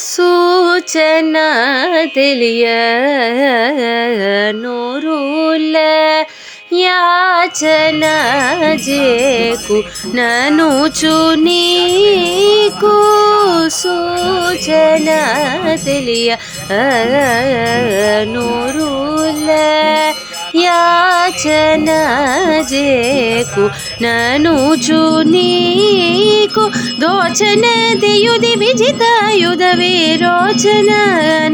సూచన తెలియ నోరుల యాచన జేకు ననుచు నీకు సూచన తెలియ నోరుల యాచన జేకు ననుచు నీకు దోచన దెయుది విజితాయుధ విరోచన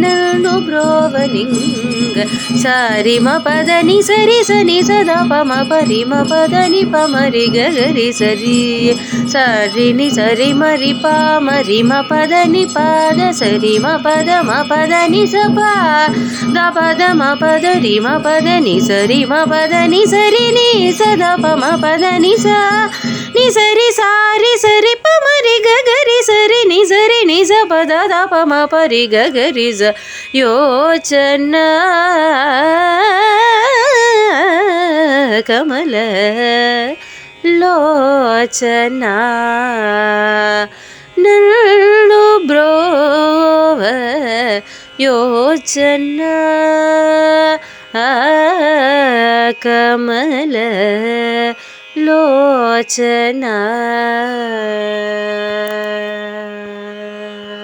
నన్ను బ్రోవనింగ సారిమ పదని సరి సని సదా పమ పరిమ పదని పమరి గరి సరి సరిని సరి మరి పామరిమ పదని పాద సరిమ పదమ పదని సపా ద పదమ పదరిమ పదని సరిమ పదని సరిని సదా పమ పదని సా ని సరి సారి సరి పమరి గరి సరి ని సరి ని స పద ద పమ పరి గరి స యోచన కమల లోచన నన్ను బ్రోవ యోచన కమల లోచన